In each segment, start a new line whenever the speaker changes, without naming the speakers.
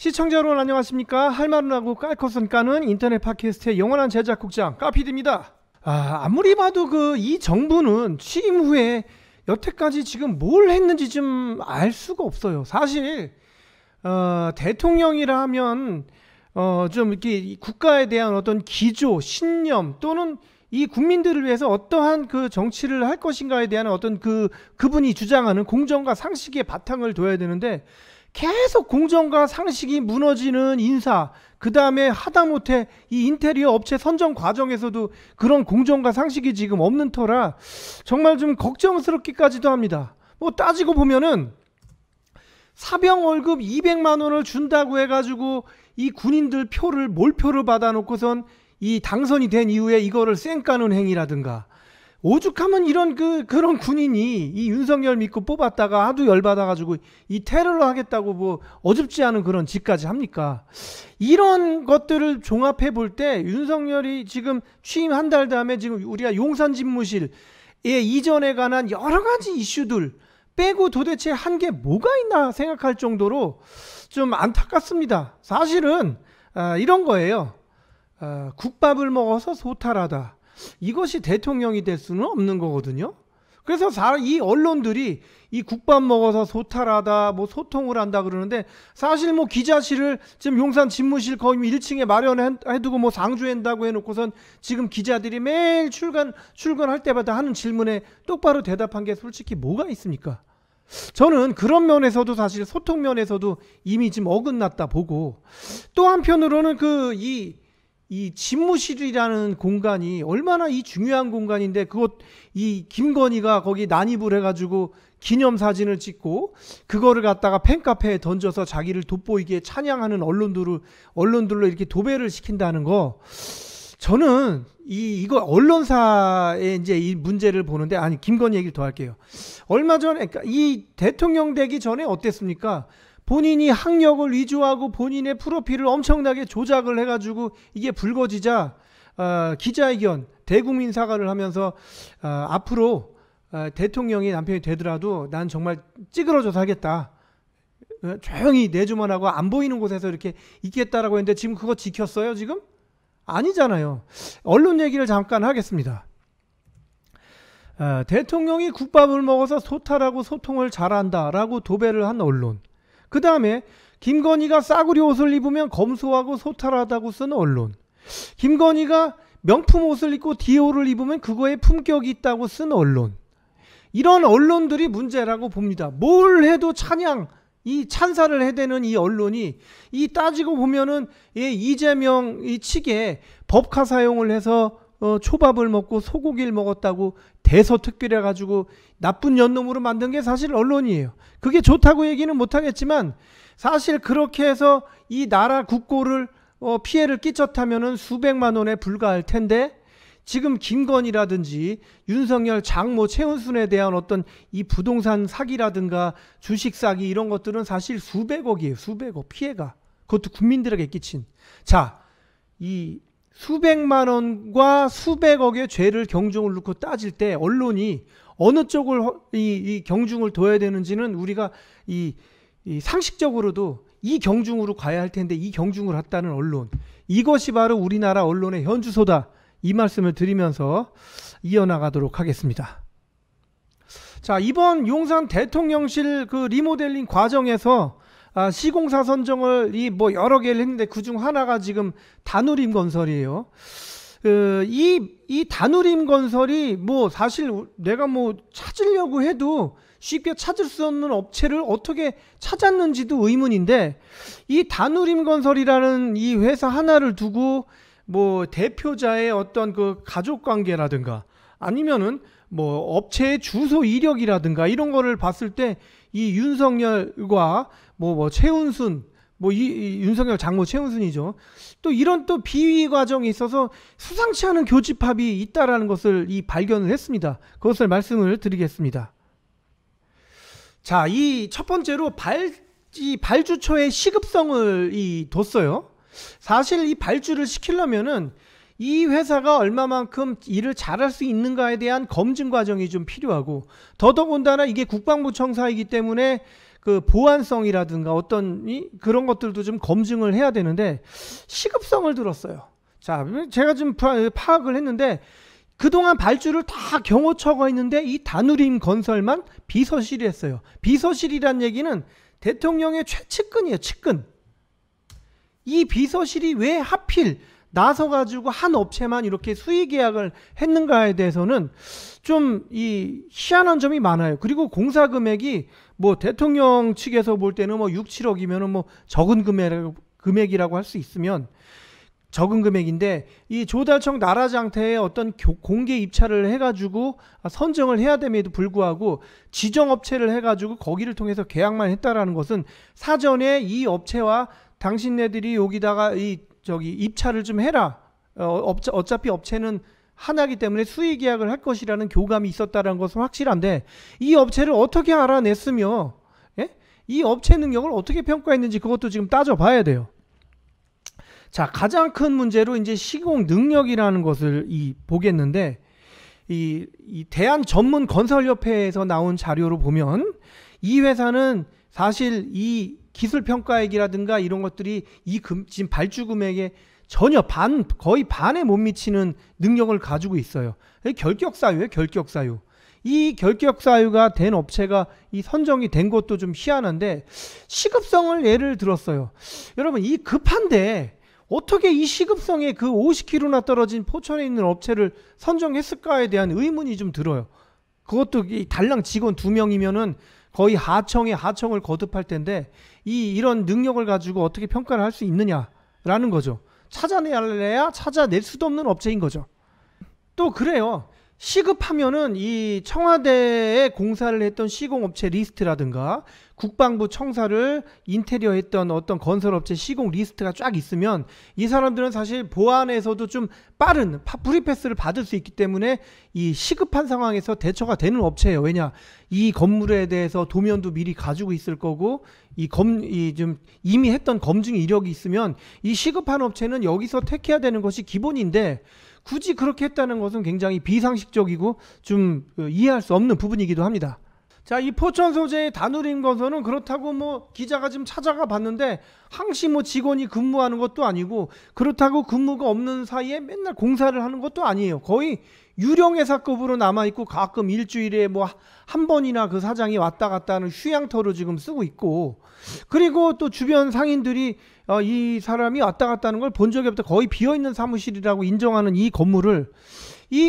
시청자 여러분 안녕하십니까? 할 말은 하고 깔 것은 까는 인터넷 팟캐스트의 영원한 제작국장 까피디입니다. 아무리 봐도 이 정부는 취임 후에 여태까지 지금 뭘 했는지 좀 알 수가 없어요. 사실 대통령이라 하면 좀 이렇게 국가에 대한 어떤 기조, 신념 또는 이 국민들을 위해서 어떠한 그 정치를 할 것인가에 대한 어떤 그분이 주장하는 공정과 상식의 바탕을 둬야 되는데, 계속 공정과 상식이 무너지는 인사, 그 다음에 하다못해 이 인테리어 업체 선정 과정에서도 그런 공정과 상식이 지금 없는 터라 정말 좀 걱정스럽기까지도 합니다. 뭐 따지고 보면은 사병 월급 200만 원을 준다고 해가지고 이 군인들 표를 몰표를 받아놓고선 이 당선이 된 이후에 이거를 쌩까는 행위라든가, 오죽하면 이런 그런 군인이 이 윤석열 믿고 뽑았다가 하도 열받아가지고 이 테러를 하겠다고 뭐 어줍지 않은 그런 짓까지 합니까? 이런 것들을 종합해 볼 때 윤석열이 지금 취임 한 달 다음에 지금 우리가 용산 집무실의 이전에 관한 여러 가지 이슈들 빼고 도대체 한 게 뭐가 있나 생각할 정도로 좀 안타깝습니다. 사실은 이런 거예요. 국밥을 먹어서 소탈하다. 이것이 대통령이 될 수는 없는 거거든요. 그래서 이 언론들이 이 국밥 먹어서 소탈하다, 뭐 소통을 한다 그러는데, 사실 뭐 기자실을 지금 용산 집무실 거기 1층에 마련해두고 뭐 상주한다고 해놓고선 지금 기자들이 매일 출근할 때마다 하는 질문에 똑바로 대답한 게 솔직히 뭐가 있습니까? 저는 그런 면에서도 사실 소통 면에서도 이미 지금 어긋났다 보고, 또 한편으로는 이 집무실이라는 공간이 얼마나 이 중요한 공간인데, 이 김건희가 거기 난입을 해가지고 기념사진을 찍고 그거를 갖다가 팬카페에 던져서 자기를 돋보이게 찬양하는 언론들로 이렇게 도배를 시킨다는 거, 저는 이거 언론사의 이제 이 문제를 보는데, 김건희 얘기를 더 할게요. 얼마 전에 이 대통령 되기 전에 어땠습니까? 본인이 학력을 위조하고 본인의 프로필을 엄청나게 조작을 해가지고 이게 불거지자 기자회견, 대국민 사과를 하면서 앞으로 대통령이 남편이 되더라도 난 정말 찌그러져서 하겠다, 조용히 내주만 하고 안 보이는 곳에서 이렇게 있겠다라고 했는데, 지금 그거 지켰어요? 지금? 아니잖아요. 언론 얘기를 잠깐 하겠습니다. 대통령이 국밥을 먹어서 소탈하고 소통을 잘한다라고 도배를 한 언론, 그 다음에 김건희가 싸구려 옷을 입으면 검소하고 소탈하다고 쓴 언론, 김건희가 명품 옷을 입고 디오를 입으면 그거에 품격이 있다고 쓴 언론, 이런 언론들이 문제라고 봅니다. 뭘 해도 이 찬사를 해대는 이 언론이, 이 따지고 보면은 이재명 이 측에 법카 사용을 해서 초밥을 먹고 소고기를 먹었다고 대서특필해가지고 나쁜 연놈으로 만든 게 사실 언론이에요. 그게 좋다고 얘기는 못하겠지만, 사실 그렇게 해서 이 나라 국고를 피해를 끼쳤다면은 수백만 원에 불과할 텐데, 지금 김건희라든지 윤석열 장모 최은순에 대한 어떤 이 부동산 사기라든가 주식 사기 이런 것들은 사실 수백억이에요. 수백억 피해가, 그것도 국민들에게 끼친. 자, 이 수백만 원과 수백억의 죄를 경중을 놓고 따질 때 언론이 어느 쪽을 이 경중을 둬야 되는지는 우리가 이 상식적으로도 이 경중으로 가야 할 텐데, 이 경중을 했다는 언론, 이것이 바로 우리나라 언론의 현주소다, 이 말씀을 드리면서 이어나가도록 하겠습니다. 자, 이번 용산 대통령실 리모델링 과정에서 시공사 선정을 뭐 여러 개를 했는데, 그중 하나가 지금 다누림 건설이에요. 이 다누림 건설이 뭐 사실 내가 뭐 찾으려고 해도 쉽게 찾을 수 없는 업체를 어떻게 찾았는지도 의문인데, 이 다누림 건설이라는 이 회사 하나를 두고 뭐 대표자의 어떤 가족 관계라든가 아니면은 뭐 업체의 주소 이력이라든가 이런 거를 봤을 때 이 윤석열과 뭐 최은순, 이 윤석열 장모 최은순이죠, 또 이런 또 비위 과정이 있어서 수상치 않은 교집합이 있다라는 것을 발견을 했습니다. 그것을 말씀을 드리겠습니다. 자, 이 첫 번째로 발주처의 시급성을 뒀어요. 사실 이 발주를 시키려면은 이 회사가 얼마만큼 일을 잘할 수 있는가에 대한 검증 과정이 좀 필요하고, 더더군다나 이게 국방부 청사이기 때문에 그 보안성이라든가 어떤 그런 것들도 좀 검증을 해야 되는데 시급성을 들었어요. 자, 제가 좀 파악을 했는데 그동안 발주를 다 경호처가 있는데 이 다누림 건설만 비서실이 했어요. 비서실이란 얘기는 대통령의 최측근이에요. 측근. 이 비서실이 왜 하필 나서가지고 한 업체만 이렇게 수의 계약을 했는가에 대해서는 좀 이 희한한 점이 많아요. 그리고 공사 금액이 뭐 대통령 측에서 볼 때는 뭐 6, 7억이면은 뭐 적은 금액이라고 할 수 있으면 적은 금액인데 이 조달청 나라장터에 어떤 공개 입찰을 해가지고 선정을 해야 됨에도 불구하고 지정업체를 해가지고 거기를 통해서 계약만 했다라는 것은 사전에 이 업체와 당신네들이 여기다가 입찰을 좀 해라. 어차피 업체는 하나이기 때문에 수의 계약을 할 것이라는 교감이 있었다는 것은 확실한데 이 업체를 어떻게 알아냈으며 이 업체 능력을 어떻게 평가했는지 그것도 지금 따져봐야 돼요. 자, 가장 큰 문제로 이제 시공 능력이라는 것을 보겠는데 이 대한전문건설협회에서 나온 자료로 보면 이 회사는 사실 이 기술평가액이라든가 이런 것들이 지금 발주 금액에 전혀 거의 반에 못 미치는 능력을 가지고 있어요. 결격사유예요, 결격사유. 이 결격사유가 된 업체가 이 선정이 된 것도 좀 희한한데 시급성을 예를 들었어요. 여러분, 이 급한데 어떻게 이 시급성에 그 50km나 떨어진 포천에 있는 업체를 선정했을까에 대한 의문이 좀 들어요. 그것도 달랑 직원 2명이면은 거의 하청을 거듭할 텐데 이런 능력을 가지고 어떻게 평가를 할 수 있느냐라는 거죠. 찾아내야 찾아낼 수도 없는 업체인 거죠. 또 그래요. 시급하면은 이 청와대에 공사를 했던 시공업체 리스트라든가 국방부 청사를 인테리어 했던 어떤 건설업체 시공 리스트가 쫙 있으면 이 사람들은 사실 보안에서도 좀 빠른 프리패스를 받을 수 있기 때문에 이 시급한 상황에서 대처가 되는 업체예요. 왜냐, 이 건물에 대해서 도면도 미리 가지고 있을 거고 좀 이미 했던 검증 이력이 있으면 이 시급한 업체는 여기서 택해야 되는 것이 기본인데 굳이 그렇게 했다는 것은 굉장히 비상식적이고 좀 이해할 수 없는 부분이기도 합니다. 자, 이 포천 소재의 다누림 건설은 그렇다고 뭐 기자가 지금 찾아가 봤는데 항시 뭐 직원이 근무하는 것도 아니고 그렇다고 근무가 없는 사이에 맨날 공사를 하는 것도 아니에요. 거의 유령회사급으로 남아있고 가끔 일주일에 뭐 한 번이나 그 사장이 왔다 갔다 하는 휴양터로 지금 쓰고 있고, 그리고 또 주변 상인들이 이 사람이 왔다 갔다 하는 걸 본 적이 없다, 거의 비어있는 사무실이라고 인정하는 이 건물을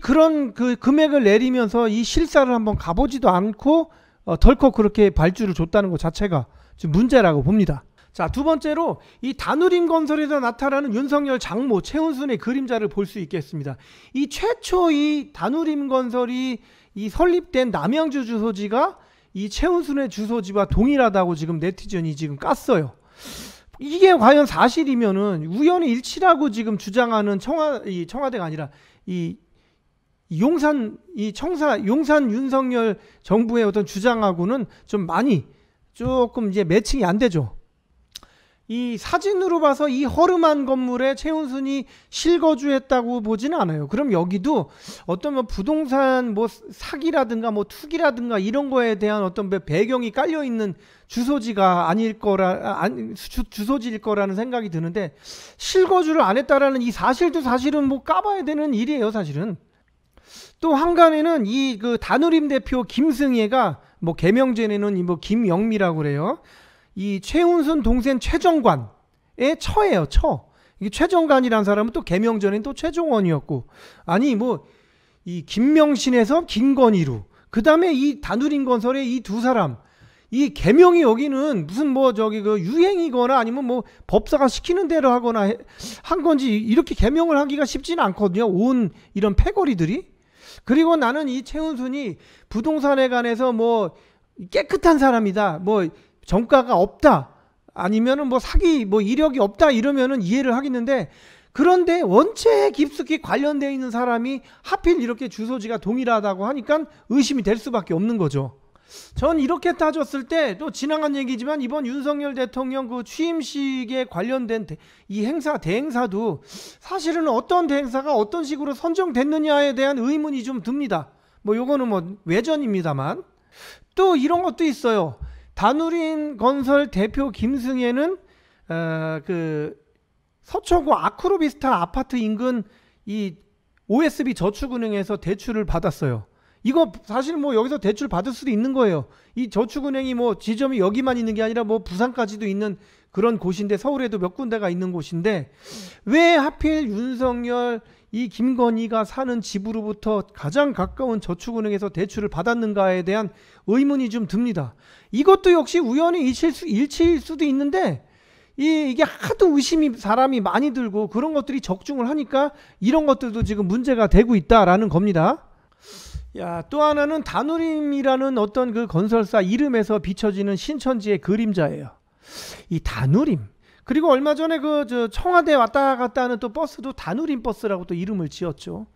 그런 그 금액을 내리면서 이 실사를 한번 가보지도 않고 덜컥 그렇게 발주를 줬다는 것 자체가 좀 문제라고 봅니다. 자, 두 번째로 이 다누림 건설에서 나타나는 윤석열 장모 최은순의 그림자를 볼 수 있겠습니다. 이 최초 이 다누림 건설이 이 설립된 남양주 주소지가 이 최은순의 주소지와 동일하다고 지금 네티즌이 지금 깠어요. 이게 과연 사실이면은 우연히 일치라고 지금 주장하는 청와대가 아니라 용산 윤석열 정부의 어떤 주장하고는 좀 많이 조금 이제 매칭이 안 되죠. 이 사진으로 봐서 이 허름한 건물에 최은순이 실거주했다고 보지는 않아요. 그럼 여기도 어떤 뭐 부동산 뭐 사기라든가 뭐 투기라든가 이런 거에 대한 어떤 배경이 깔려 있는 주소지가 주소지일 거라는 생각이 드는데, 실거주를 안 했다라는 이 사실도 사실은 뭐 까봐야 되는 일이에요, 사실은. 또 한간에는 이 그 다누림 대표 김승혜가 뭐 개명전에는 뭐 김영미라고 그래요. 이 최은순 동생 최정관의 처예요, 처. 이 최정관이라는 사람은 또 개명전엔 또 최종원이었고, 아니 뭐 이 김명신에서 김건희로, 그 다음에 이 다누림 건설의 이 두 사람, 이 개명이 여기는 무슨 뭐 그 유행이거나 아니면 뭐 법사가 시키는 대로 하거나 한 건지 이렇게 개명을 하기가 쉽지는 않거든요, 온 이런 패거리들이. 그리고 나는 이 최은순이 부동산에 관해서 뭐 깨끗한 사람이다, 뭐 정가가 없다, 아니면은 뭐 사기 뭐 이력이 없다 이러면은 이해를 하겠는데, 그런데 원체 깊숙이 관련되어 있는 사람이 하필 이렇게 주소지가 동일하다고 하니까 의심이 될 수밖에 없는 거죠. 전 이렇게 따졌을 때, 또 지나간 얘기지만 이번 윤석열 대통령 그 취임식에 관련된 이 행사 대행사도 사실은 어떤 대행사가 어떤 식으로 선정됐느냐에 대한 의문이 좀 듭니다. 뭐 요거는 뭐 외전입니다만. 또 이런 것도 있어요. 다누림 건설 대표 김승혜는 그 서초구 아크로비스타 아파트 인근 이 OSB 저축은행에서 대출을 받았어요. 이거 사실 뭐 여기서 대출 받을 수도 있는 거예요. 이 저축은행이 뭐 지점이 여기만 있는 게 아니라 뭐 부산까지도 있는 그런 곳인데, 서울에도 몇 군데가 있는 곳인데 왜 하필 윤석열 이 김건희가 사는 집으로부터 가장 가까운 저축은행에서 대출을 받았는가에 대한 의문이 좀 듭니다. 이것도 역시 우연의 일치일 수도 있는데 이게 하도 의심이 사람이 많이 들고 그런 것들이 적중을 하니까 이런 것들도 지금 문제가 되고 있다라는 겁니다. 야, 또 하나는 다누림이라는 어떤 그 건설사 이름에서 비춰지는 신천지의 그림자예요. 이 다누림. 그리고 얼마 전에 저 청와대 왔다 갔다 하는 또 버스도 다누림 버스라고 또 이름을 지었죠.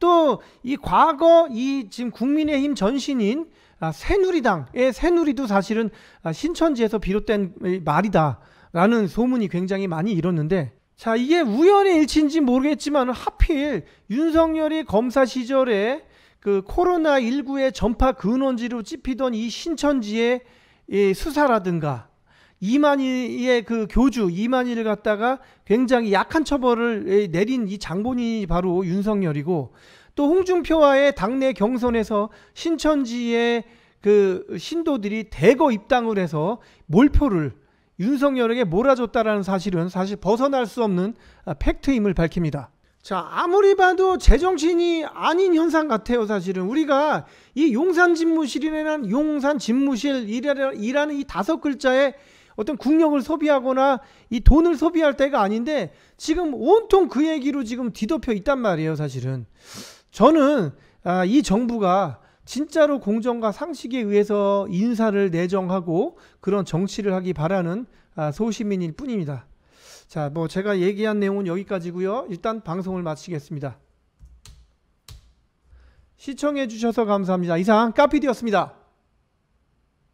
또 이 과거 이 지금 국민의힘 전신인 새누리당의 새누리도 사실은 신천지에서 비롯된 말이다라는 소문이 굉장히 많이 일었는데, 자, 이게 우연의 일치인지 모르겠지만 하필 윤석열이 검사 시절에 그 코로나19의 전파 근원지로 찝히던 이 신천지의 이 수사라든가 이만희의 그 교주 이만희를 갖다가 굉장히 약한 처벌을 내린 이 장본인이 바로 윤석열이고, 또 홍준표와의 당내 경선에서 신천지의 그 신도들이 대거 입당을 해서 몰표를 윤석열에게 몰아줬다라는 사실은 사실 벗어날 수 없는 팩트임을 밝힙니다. 자, 아무리 봐도 제정신이 아닌 현상 같아요. 사실은 우리가 이 용산집무실이라는 용산집무실이라는 이 5글자에 어떤 국력을 소비하거나 이 돈을 소비할 때가 아닌데 지금 온통 그 얘기로 지금 뒤덮여 있단 말이에요. 사실은 저는 이 정부가 진짜로 공정과 상식에 의해서 인사를 내정하고 그런 정치를 하기 바라는 소시민일 뿐입니다. 자, 뭐 제가 얘기한 내용은 여기까지고요. 일단 방송을 마치겠습니다. 시청해 주셔서 감사합니다. 이상 까피디였습니다.